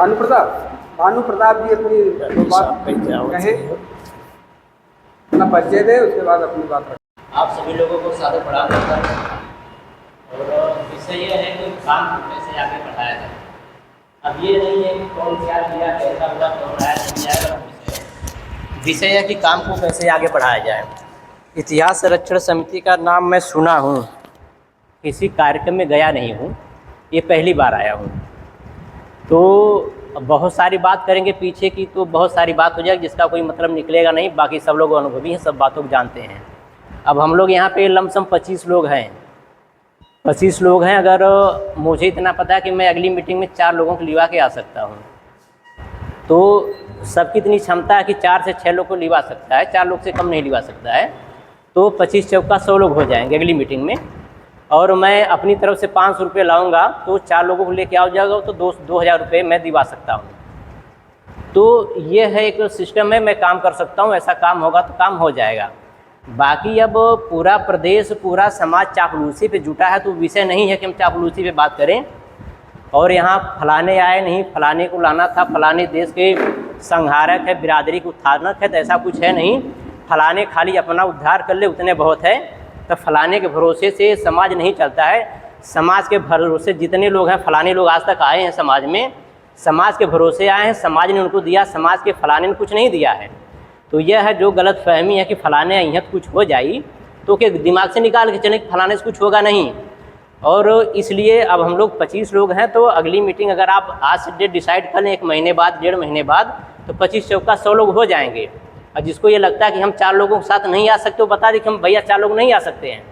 भानु प्रताप जी अपनी दो बात कहें, अपना परिचय दें, उसके बाद अपनी बात रखें। आप सभी लोगों को सादर प्रणाम करता हूँ। और विषय यह है कि काम को कैसे आगे बढ़ाया जाए। अब ये नहीं है कि कौन क्या किया, कैसा हुआ, कौन आया नहीं आया। विषय है कि काम को कैसे आगे बढ़ाया जाए। इतिहास संरक्षण समिति का नाम मैं सुना हूँ, किसी कार्यक्रम में गया नहीं हूँ, ये पहली बार आया हूँ। तो बहुत सारी बात करेंगे पीछे की, तो बहुत सारी बात हो जाएगी जिसका कोई मतलब निकलेगा नहीं। बाकी सब लोग अनुभवी हैं, सब बातों को जानते हैं। अब हम लोग यहाँ पे लमसम 25 लोग हैं। 25 लोग हैं। अगर मुझे इतना पता है कि मैं अगली मीटिंग में 4 लोगों को लिवा के आ सकता हूँ, तो सबकी इतनी क्षमता है कि 4 से 6 लोग को लिवा सकता है, 4 लोग से कम नहीं लिवा सकता है। तो 25 चौका 100 लोग हो जाएंगे अगली मीटिंग में। और मैं अपनी तरफ से 500 रुपये लाऊँगा, तो 4 लोगों को लेके आ जाएगा, तो 2000 रुपये मैं दिवा सकता हूँ। तो ये है एक सिस्टम है, मैं काम कर सकता हूँ। ऐसा काम होगा तो काम हो जाएगा। बाकी अब पूरा प्रदेश, पूरा समाज चापलूसी पे जुटा है, तो विषय नहीं है कि हम चापलूसी पे बात करें और यहाँ फलाने आए नहीं, फलाने को लाना था, फलाने देश के संहारक है, बिरादरी के उत्थानक है, तो ऐसा कुछ है नहीं। फलाने खाली अपना उद्धार कर ले उतने बहुत है। तो फलाने के भरोसे से समाज नहीं चलता है। समाज के भरोसे जितने लोग हैं, फलाने लोग आज तक आए हैं समाज में, समाज के भरोसे आए हैं, समाज ने उनको दिया, समाज के फलाने ने कुछ नहीं दिया है। तो यह है जो गलत फहमी है कि फलाने यहाँ कुछ हो जाई, तो के दिमाग से निकाल के चले कि फलाने से कुछ होगा नहीं। और इसलिए अब हम लोग 25 लोग हैं, तो अगली मीटिंग अगर आप आज से डेट डिसाइड कर लें, 1 महीने बाद, 1.5 महीने बाद, तो 25 चौका 100 लोग हो जाएंगे। और जिसको ये लगता है कि हम 4 लोगों के साथ नहीं आ सकते, वो बता दें कि हम भैया 4 लोग नहीं आ सकते हैं,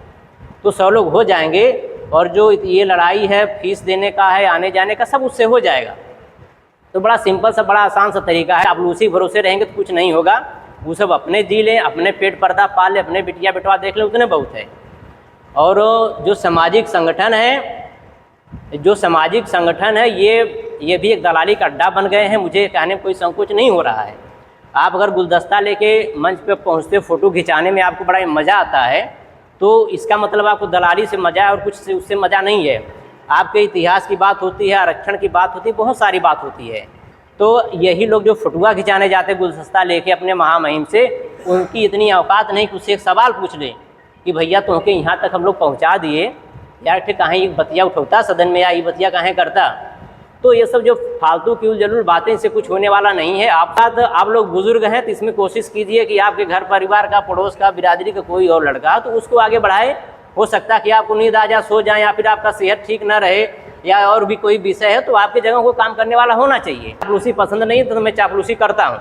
तो 100 लोग हो जाएंगे। और जो ये लड़ाई है फीस देने का है, आने जाने का, सब उससे हो जाएगा। तो बड़ा सिंपल सा, बड़ा आसान सा तरीका है। आप उसी भरोसे रहेंगे तो कुछ नहीं होगा। वो सब अपने जी लें, अपने पेट पर्दा पाल लें, अपने बिटिया बेटवा देख लें, उतने बहुत है। और जो सामाजिक संगठन है, ये भी एक दलाली का अड्डा बन गए हैं। मुझे कहने में कोई संकोच नहीं हो रहा है। आप अगर गुलदस्ता लेके मंच पे पहुंचते, फ़ोटो खिंचाने में आपको बड़ा मज़ा आता है, तो इसका मतलब आपको दलाली से मज़ा है और कुछ से उससे मज़ा नहीं है। आपके इतिहास की बात होती है, आरक्षण की बात होती है, बहुत सारी बात होती है। तो यही लोग जो फोटुआ खिंचाने जाते गुलदस्ता लेके अपने महामहिम से, उनकी इतनी औकात नहीं कि उससे एक सवाल पूछ लें कि भैया तुमके यहाँ तक हम लोग पहुँचा दिए यार, ठीक कहाँ ये बतिया उठौता सदन में, या ये बतिया कहाँ करता। तो ये सब जो फालतू की उलझुल बातें, इससे कुछ होने वाला नहीं है। आप लोग बुजुर्ग हैं, तो इसमें कोशिश कीजिए कि आपके घर परिवार का, पड़ोस का, बिरादरी का कोई और लड़का तो उसको आगे बढ़ाए। हो सकता है कि आपको नींद आ जाए, सो जाए, या फिर आपका सेहत ठीक ना रहे, या और भी कोई विषय है, तो आपकी जगह को काम करने वाला होना चाहिए। चापलूसी पसंद नहीं तो मैं चापलूसी करता हूँ,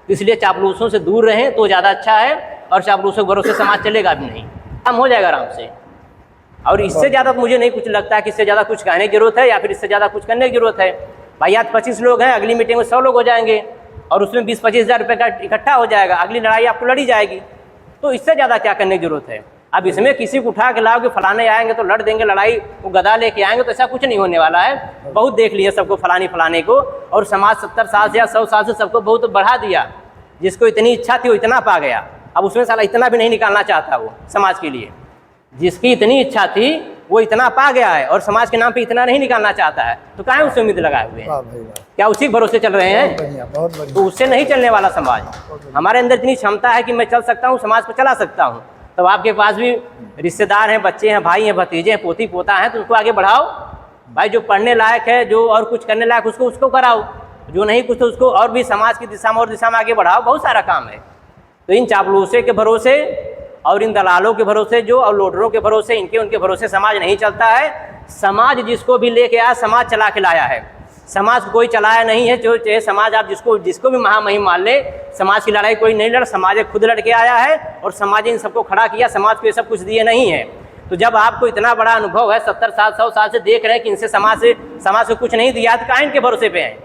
इसलिए चापलूसों से दूर रहें तो ज़्यादा अच्छा है। और चापलूसों के भरोसे समाज चलेगा भी नहीं, काम हो जाएगा आराम से। और इससे ज़्यादा मुझे नहीं कुछ लगता है कि इससे ज़्यादा कुछ कहने की जरूरत है, या फिर इससे ज़्यादा कुछ करने की जरूरत है। भाई आज 25 लोग हैं, अगली मीटिंग में 100 लोग हो जाएंगे, और उसमें 20-25 हज़ार रुपये का इकट्ठा हो जाएगा। अगली लड़ाई आपको लड़ी जाएगी, तो इससे ज़्यादा क्या करने की जरूरत है। अब इसमें किसी को उठा के लाओ कि फलाने आएंगे तो लड़ देंगे लड़ाई, वो गदा लेके आएंगे, तो ऐसा कुछ नहीं होने वाला है। बहुत देख लिया सबको, फलाने को। और समाज 70 साल से या 100 साल से सबको बहुत बढ़ा दिया। जिसको इतनी इच्छा थी वो इतना पा गया। अब उसमें साला इतना भी नहीं निकालना चाहता वो समाज के लिए। जिसकी इतनी इच्छा थी वो इतना पा गया है, और समाज के नाम पे इतना नहीं निकालना चाहता है, तो काहे उससे उम्मीद लगाए हुए हैं? क्या उसी भरोसे चल रहे हैं? तो उससे नहीं चलने वाला समाज। हमारे अंदर इतनी क्षमता है कि मैं चल सकता हूँ, समाज को चला सकता हूँ। तो आपके पास भी रिश्तेदार हैं, बच्चे हैं, भाई हैं, भतीजे हैं, पोती पोता हैं, तो उसको आगे बढ़ाओ। भाई जो पढ़ने लायक है, जो और कुछ करने लायक, उसको कराओ। जो नहीं कुछ तो उसको और भी समाज की दिशा में और दिशा में आगे बढ़ाओ। बहुत सारा काम है। तो इन चापलूसे के भरोसे और इन दलालों के भरोसे, जो और लोडरों के भरोसे, उनके भरोसे समाज नहीं चलता है। समाज जिसको भी लेके आया, समाज चला के लाया है। समाज को कोई चलाया नहीं है। जो चाहे समाज आप जिसको भी महामहिम मान ले, समाज की लड़ाई कोई नहीं लड़, समाज खुद लड़ के आया है, और समाज इन सबको खड़ा किया। समाज को ये सब कुछ दिए नहीं है। तो जब आपको इतना बड़ा अनुभव है, 70 साल 100 साल से देख रहे हैं कि इनसे समाज को कुछ नहीं दिया, तो काहे इनके भरोसे पे हैं?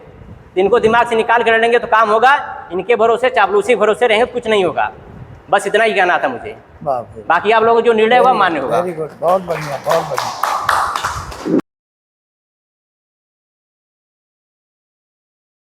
इनको दिमाग से निकाल कर लड़ेंगे तो काम होगा। इनके भरोसे, चापलूसी भरोसे रहेंगे तो कुछ नहीं होगा। बस इतना ही कहना था मुझे। बाकी आप लोगों को जो निर्णय हुआ मान्य होगा। वेरी गुड, बहुत बढ़िया, बहुत बढ़िया।